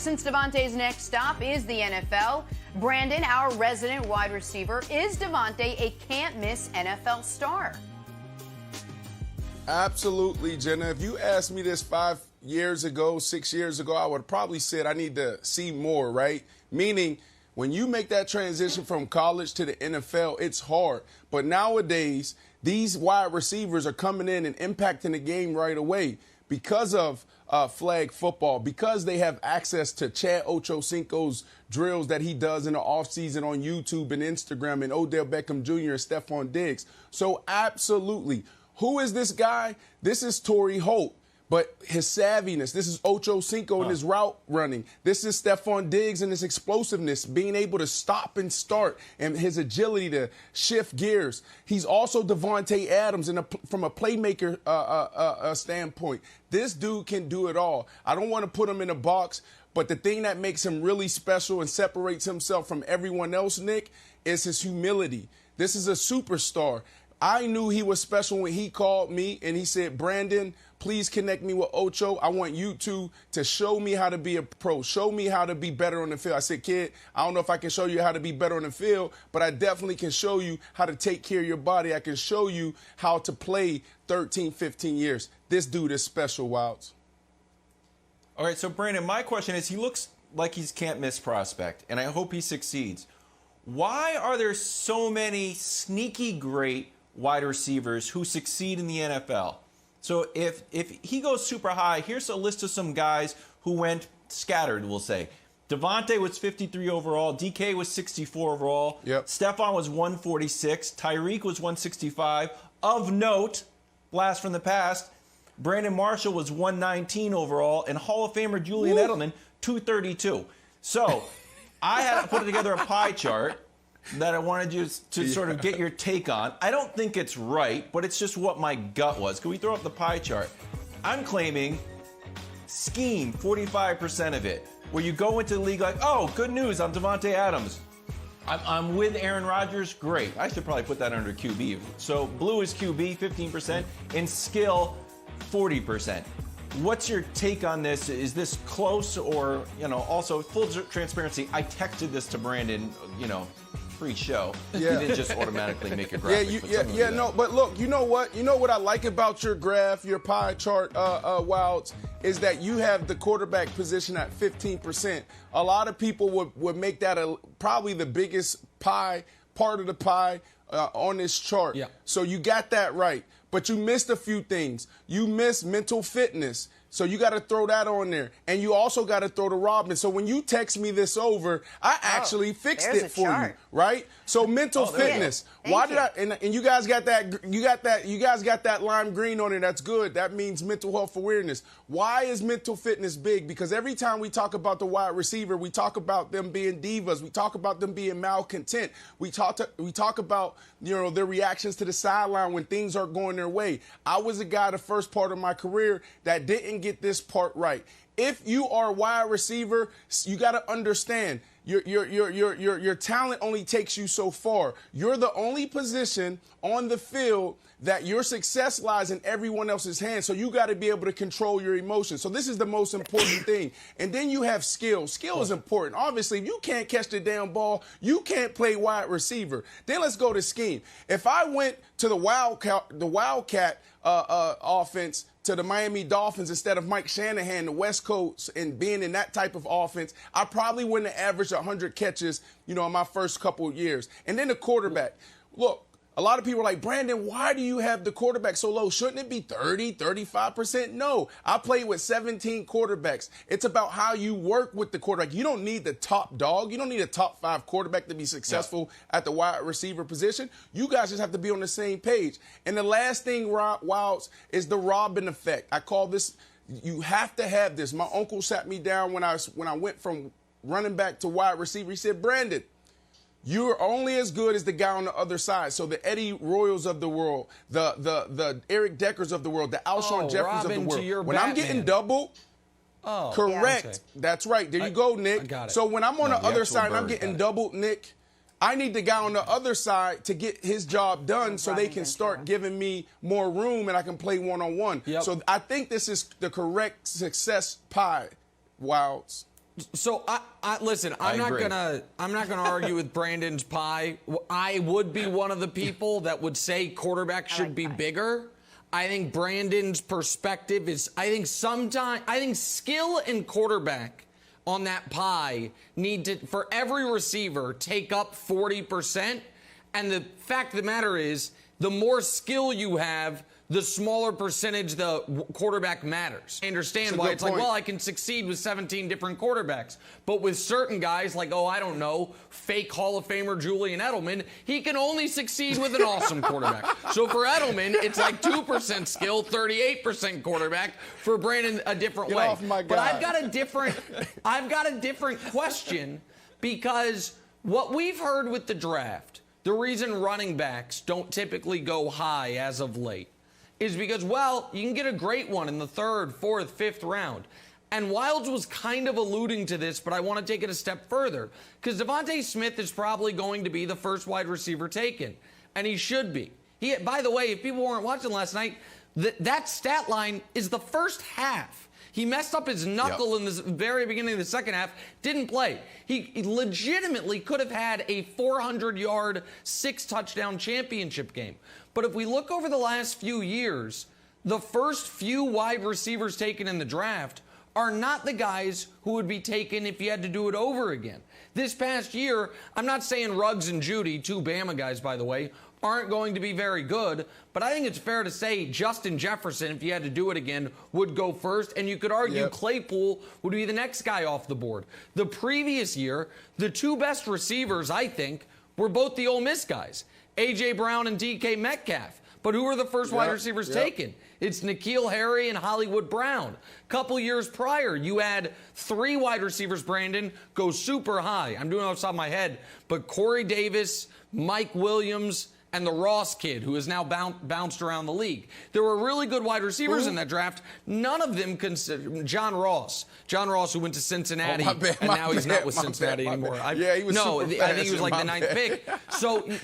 Since DeVonta's next stop is the NFL, Brandon, our resident wide receiver, is DeVonta a can't-miss NFL star? Absolutely, Jenna. If you asked me this 5 years ago, 6 years ago, I would have probably said I need to see more, right? Meaning, when you make that transition from college to the NFL, it's hard. But nowadays, these wide receivers are coming in and impacting the game right away because of flag football, because they have access to Chad Ochocinco's drills that he does in the offseason on YouTube and Instagram, and Odell Beckham Jr. and Stephon Diggs. So absolutely. Who is this guy? This is Torrey Holt. But his savviness, this is Ochocinco and his route running. This is Stephon Diggs and his explosiveness, being able to stop and start, and his agility to shift gears. He's also Davante Adams from a playmaker standpoint. This dude can do it all. I don't want to put him in a box, but the thing that makes him really special and separates himself from everyone else, Nick, is his humility. This is a superstar. I knew he was special when he called me and he said, Brandon, please connect me with Ocho. I want you two to show me how to be a pro, show me how to be better on the field. I said, kid, I don't know if I can show you how to be better on the field, but I definitely can show you how to take care of your body. I can show you how to play 13, 15 years. This dude is special, Wilds. All right, so Brandon, my question is, he looks like he's can't-miss prospect, and I hope he succeeds. Why are there so many sneaky great wide receivers who succeed in the NFL? So if he goes super high, here's a list of some guys who went scattered, we'll say. DeVonta was 53 overall. DK was 64 overall. Yep. Stephon was 146. Tyreek was 165. Of note, blast from the past, Brandon Marshall was 119 overall. And Hall of Famer Julian Edelman, 232. So I had to put together a pie chart that I wanted you to sort of get your take on. I don't think it's right, but it's just what my gut was. Can we throw up the pie chart? I'm claiming scheme, 45% of it, where you go into the league like, oh, good news, I'm Davante Adams. I'm with Aaron Rodgers, great. I should probably put that under QB. So blue is QB, 15%, and skill, 40%. What's your take on this? Is this close or, also full transparency, I texted this to Brandon, pre-show. Yeah. He didn't just automatically make a graphic. But look, you know what I like about your graph, your pie chart, Wilds, is that you have the quarterback position at 15%. A lot of people would make that probably the biggest part of the pie on this chart. Yeah. So you got that right. But you missed a few things. You missed mental fitness. So you got to throw that on there. And you also got to throw the Robin. So when you text me this over, I actually fixed it for you, right? So mental fitness. Why did I and you guys got that you guys got that lime green on it. That's good. That means mental health awareness. Why is mental fitness big? Because every time we talk about the wide receiver, we talk about them being divas. We talk about them being malcontent. We talk about, their reactions to the sideline when things aren't going their way. I was a guy the first part of my career that didn't get this part right. If you are a wide receiver, you got to understand your talent only takes you so far. You're the only position on the field that your success lies in everyone else's hands. So you got to be able to control your emotions. So this is the most important thing. And then you have skill. Skill is important. Obviously, if you can't catch the damn ball, you can't play wide receiver. Then let's go to scheme. If I went to the Wildcat offense, to the Miami Dolphins instead of Mike Shanahan, the West Coast, and being in that type of offense, I probably wouldn't have averaged 100 catches, in my first couple of years. And then the quarterback. Look, a lot of people are like, Brandon, why do you have the quarterback so low? Shouldn't it be 30, 35%? No. I played with 17 quarterbacks. It's about how you work with the quarterback. You don't need the top dog. You don't need a top 5 quarterback to be successful at the wide receiver position. You guys just have to be on the same page. And the last thing, Wilds, is the Robin effect. I call this, you have to have this. My uncle sat me down when I went from running back to wide receiver. He said, Brandon, you're only as good as the guy on the other side. So the Eddie Royals of the world, the Eric Deckers of the world, the Alshon Jeffries of the world. When I'm getting double, correct. Okay. That's right. There you go, Nick. I got it. So when I'm on the other side and I'm getting doubled, Nick, I need the guy on the other side to get his job done so they can start giving me more room and I can play one-on-one. Yep. So I think this is the correct success pie, Wilds. So listen, I'm not gonna argue with Brandon's pie. I would be one of the people that would say quarterback should be bigger. I think Brandon's perspective is, I think skill and quarterback on that pie need to, for every receiver, take up 40%. And the fact of the matter is, the more skill you have, the smaller percentage the quarterback matters. I understand why it's like, well, I can succeed with 17 different quarterbacks. But with certain guys like, I don't know, fake Hall of Famer Julian Edelman, he can only succeed with an awesome quarterback. So for Edelman, it's like 2% skill, 38% quarterback. For Brandon, a different way. Off my guy. But I've got a different question, because what we've heard with the draft, the reason running backs don't typically go high as of late is because, well, you can get a great one in the 3rd, 4th, 5th round. And Wildes was kind of alluding to this, but I want to take it a step further, because DeVonta Smith is probably going to be the first wide receiver taken, and he should be. By the way, if people weren't watching last night, that stat line is the first half. He messed up his knuckle in the very beginning of the second half, didn't play. He legitimately could have had a 400-yard, 6-touchdown championship game. But if we look over the last few years, the first few wide receivers taken in the draft are not the guys who would be taken if you had to do it over again. This past year, I'm not saying Ruggs and Judy, 2 Bama guys, by the way, aren't going to be very good, but I think it's fair to say Justin Jefferson, if you had to do it again, would go first, and you could argue Claypool would be the next guy off the board. The previous year, the 2 best receivers, I think, were both the Ole Miss guys, A.J. Brown and DK Metcalf. But who were the first wide receivers taken? It's N'Keal Harry and Hollywood Brown. A couple years prior, you had 3 wide receivers, Brandon, go super high. I'm doing it off the top of my head. But Corey Davis, Mike Williams, and the Ross kid, who has now bounced around the league. There were really good wide receivers in that draft. None of them considered John Ross. John Ross, who went to Cincinnati, and now he's not with Cincinnati anymore. He was super fast. I think he was like the 9th pick.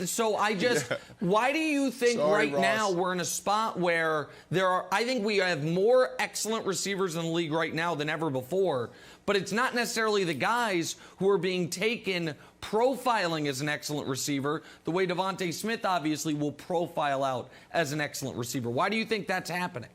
So I just, why do you think Ross, now we're in a spot where I think we have more excellent receivers in the league right now than ever before, but it's not necessarily the guys who are being taken profiling as an excellent receiver, the way DeVonta Smith obviously will profile out as an excellent receiver. Why do you think that's happening?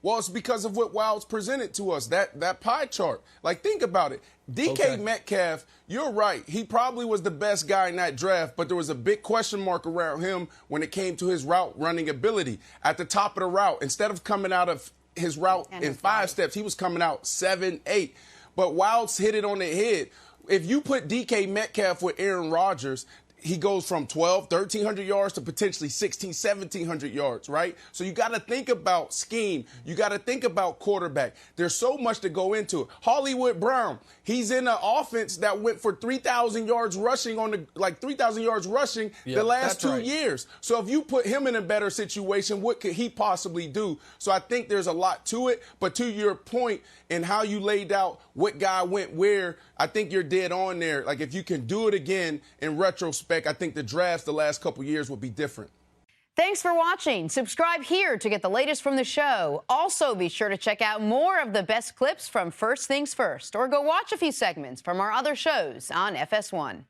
Well, it's because of what Wildes presented to us, that pie chart. Like, think about it. DK Metcalf, you're right. He probably was the best guy in that draft, but there was a big question mark around him when it came to his route running ability. At the top of the route, instead of coming out of his route in 5 steps, he was coming out 7, 8. But Wildes hit it on the head. If you put DK Metcalf with Aaron Rodgers, he goes from 1,300 yards to potentially 1,700 yards, right? So you got to think about scheme. You got to think about quarterback. There's so much to go into it. Hollywood Brown, he's in an offense that went for 3,000 yards rushing the last 2 years. So if you put him in a better situation, what could he possibly do? So I think there's a lot to it. But to your point and how you laid out what guy went where, I think you're dead on there. Like, if you can do it again in retrospect, I think the drafts the last couple years will be different. Thanks for watching. Subscribe here to get the latest from the show. Also, be sure to check out more of the best clips from First Things First, or go watch a few segments from our other shows on FS1.